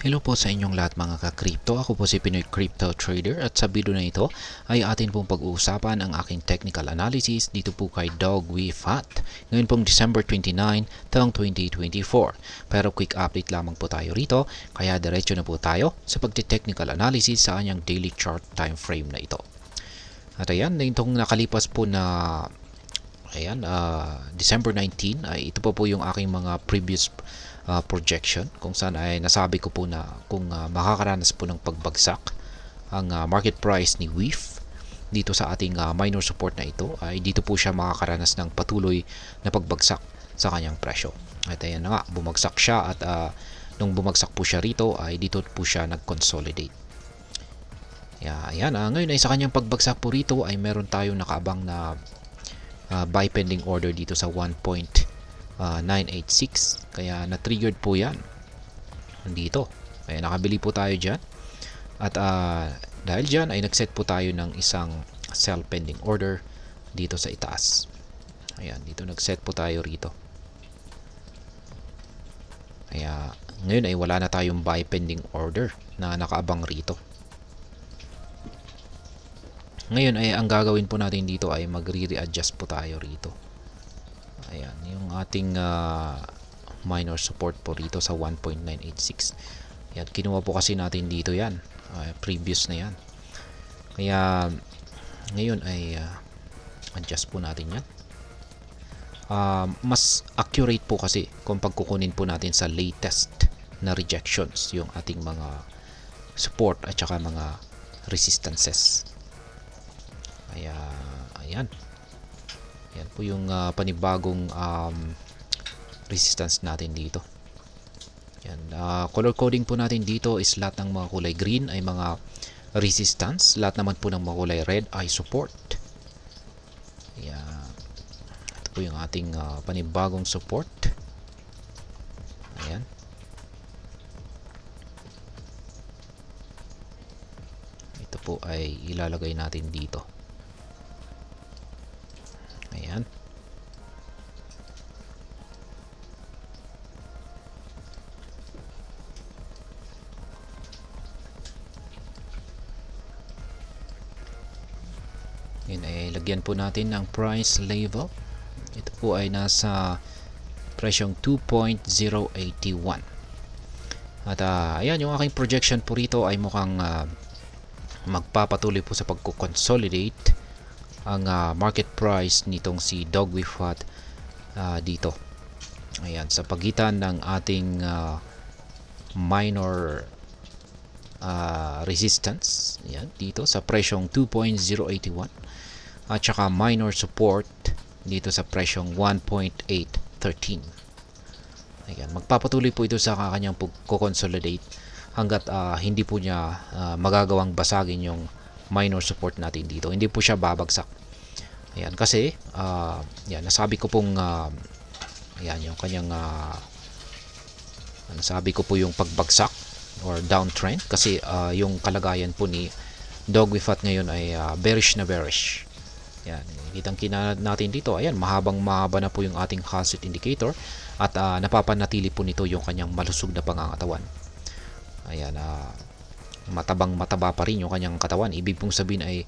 Hello po sa inyong lahat mga ka-crypto. Ako po si Pinoy Crypto Trader at sa video na ito ay atin pong pag-uusapan ang aking technical analysis dito po kay Dogwifhat. Ngayon pong December 29, taong 2024. Pero quick update lamang po tayo rito kaya diretso na po tayo sa pagti-technical analysis sa kanyang daily chart time frame na ito. At ayan, itong nakalipas po na December 19 ay ito po yung aking mga previous projection kung saan ay nasabi ko po na kung makakaranas po ng pagbagsak ang market price ni WIF dito sa ating minor support na ito, ay dito po siya makakaranas ng patuloy na pagbagsak sa kanyang presyo. At ayan na nga, bumagsak siya at nung bumagsak po siya rito ay dito po siya nag-consolidate. Ngayon ay sa kanyang pagbagsak po rito ay meron tayong nakaabang na buy pending order dito sa 1.986, kaya na-triggered po yan dito. Kaya nakabili po tayo dyan at dahil dyan ay nag-set po tayo ng isang sell pending order dito sa itaas. Ayan, dito nag-set po tayo rito. Kaya ngayon ay wala na tayong buy pending order na nakaabang rito. Ngayon ay ang gagawin po natin dito ay magre-readjust po tayo rito. Ayan, yung ating minor support po rito sa 1.986. Yan, kinuha po kasi natin dito yan. Previous na yan. Kaya ngayon ay adjust po natin yan. Mas accurate po kasi kung pagkukunin po natin sa latest na rejections yung ating mga support at saka mga resistances. Kaya ayan. Yan po yung panibagong resistance natin dito. Yan, color coding po natin dito is lahat ng mga kulay green ay mga resistance, lahat naman po ng mga kulay red ay support. Yan. Ito po yung ating panibagong support. Ayan. Ito po ay ilalagay natin dito. Ayan. Yan ay lagyan po natin ng price level. Ito po ay nasa presyong 2.081. At ayan, yung aking projection po rito ay mukhang magpapatuloy po sa pagko-consolidate ang market price nitong si Dogwifhat dito. Ayan, sa pagitan ng ating minor resistance, ayan, dito sa presyong 2.081 at saka minor support dito sa presyong 1.813. Ayan, magpapatuloy po ito sa kanyang pagko-consolidate hanggat hindi po niya magagawang basagin yung minor support natin dito. Hindi po siya babagsak. Ayan, kasi yan, nasabi ko pong ayan, yung kanyang nasabi ko po yung pagbagsak or downtrend kasi yung kalagayan po ni Dogwifhat ngayon ay bearish na bearish. Ayan, kitang-kita natin dito. Ayan, mahaba na po yung ating Hazard indicator at napapanatili po nito yung kanyang malusog na pangangatawan. Ayan, mataba pa rin yung kanyang katawan. Ibig pong sabihin ay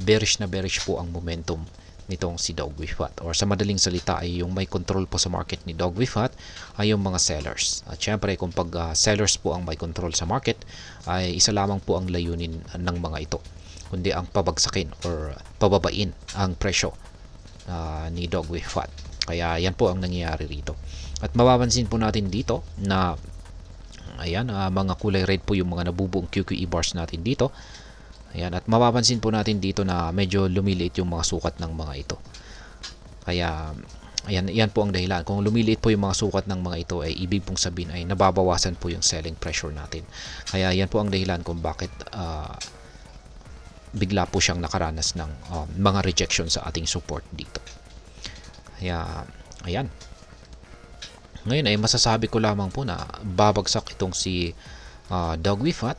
bearish na bearish po ang momentum nitong si Dogwifhat, or sa madaling salita ay yung may control po sa market ni Dogwifhat ay yung mga sellers. At syempre kung pag sellers po ang may control sa market ay isa lamang po ang layunin ng mga ito, kundi ang pabagsakin or pababain ang presyo ni Dogwifhat. Kaya yan po ang nangyayari rito. At mapapansin po natin dito na ayan, mga kulay red po yung mga nabubuong QQE bars natin dito. Ayan, at mapapansin po natin dito na medyo lumiliit yung mga sukat ng mga ito. Kaya ayan, yan po ang dahilan. Kung lumiliit po yung mga sukat ng mga ito ay ibig pong sabihin ay nababawasan po yung selling pressure natin. Kaya yan po ang dahilan kung bakit bigla po siyang nakaranas ng mga rejection sa ating support dito. Kaya ayan. Ngayon ay masasabi ko lamang po na babagsak itong si Dogwifhat.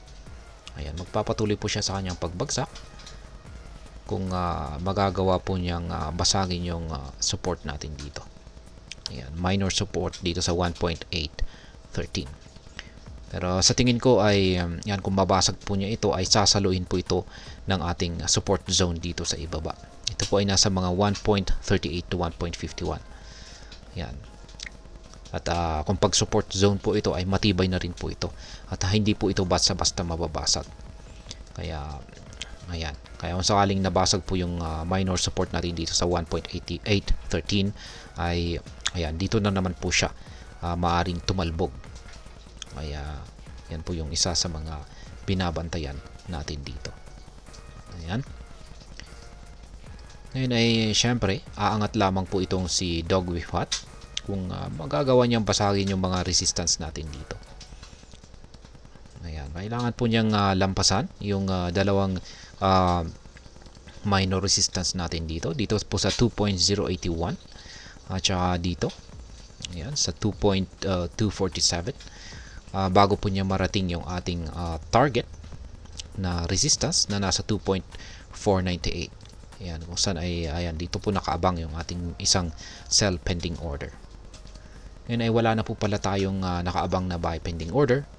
Ayan, magpapatuloy po siya sa kanyang pagbagsak kung magagawa po niyang basagin yung support natin dito. Ayan, minor support dito sa 1.813. Pero sa tingin ko ay yan, kung mabasag po niya ito ay sasaluin po ito ng ating support zone dito sa ibaba. Ito po ay nasa mga 1.38 to 1.51. Yan. At kung pag support zone po ito ay matibay na rin po ito. At hindi po ito basta-basta mababasag. Kaya ayan. Kaya kung sakaling nabasag po yung minor support natin dito sa 1.8813 ay ayan, dito na naman po siya maaring tumalbog. Kaya yan po yung isa sa mga binabantayan natin dito. Ayan. Ngayon ay syempre aangat lamang po itong si Dog with Hot kung magagawa niyang basagin yung mga resistance natin dito. Ayan, kailangan po niyang lampasan yung dalawang minor resistance natin dito. Dito po sa 2.081 at saka dito. Ayan, sa 2.247 bago po niya marating yung ating target na resistance na nasa 2.498. Ayan, kung saan ay ayan, dito po nakaabang yung ating isang sell pending order. Ngayon ay wala na po pala tayong nakaabang na buy pending order.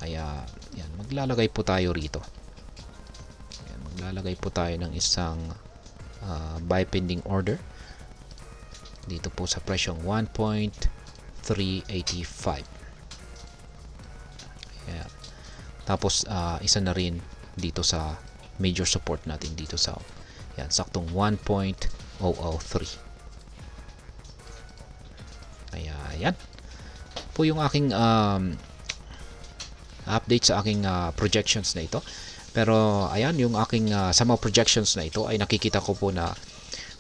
Kaya yan, maglalagay po tayo rito. Ayan, maglalagay po tayo ng isang buy pending order dito po sa presyong 1.385. Ayan. Tapos isa na rin dito sa major support natin dito sa yan, saktong 1.003. Kaya yan po yung aking update sa aking projections na ito. Pero ayan, yung aking sa mga projections na ito ay nakikita ko po na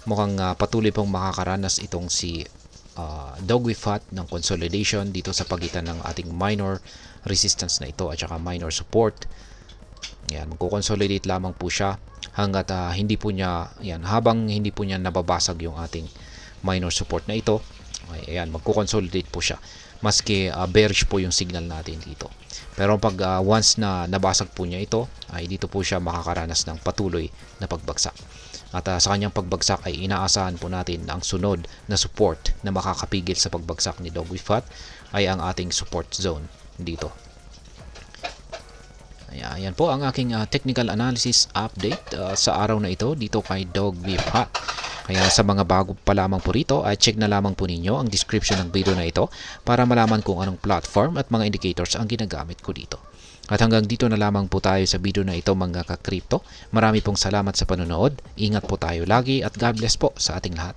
mukhang patuloy pong makakaranas itong si Dog with Hot ng consolidation dito sa pagitan ng ating minor resistance na ito at saka minor support. Yan, magko-consolidate lamang po siya hangga't hindi po niya, yan, habang hindi po niya nababasag yung ating minor support na ito. Ayan, magko-consolidate po siya maski bearish po yung signal natin dito. Pero pag once na nabasag po niya ito, ay dito po siya makakaranas ng patuloy na pagbagsak. At sa kanyang pagbagsak ay inaasahan po natin na ang sunod na support na makakapigil sa pagbagsak ni Dog with Hot ay ang ating support zone dito. Ayan po ang aking technical analysis update sa araw na ito dito kay Dog with Hot. Kaya sa mga bago pa lamang po rito ay check na lamang po ninyo ang description ng video na ito para malaman kung anong platform at mga indicators ang ginagamit ko dito. At hanggang dito na lamang po tayo sa video na ito mga ka-crypto. Marami pong salamat sa panonood. Ingat po tayo lagi at God bless po sa ating lahat.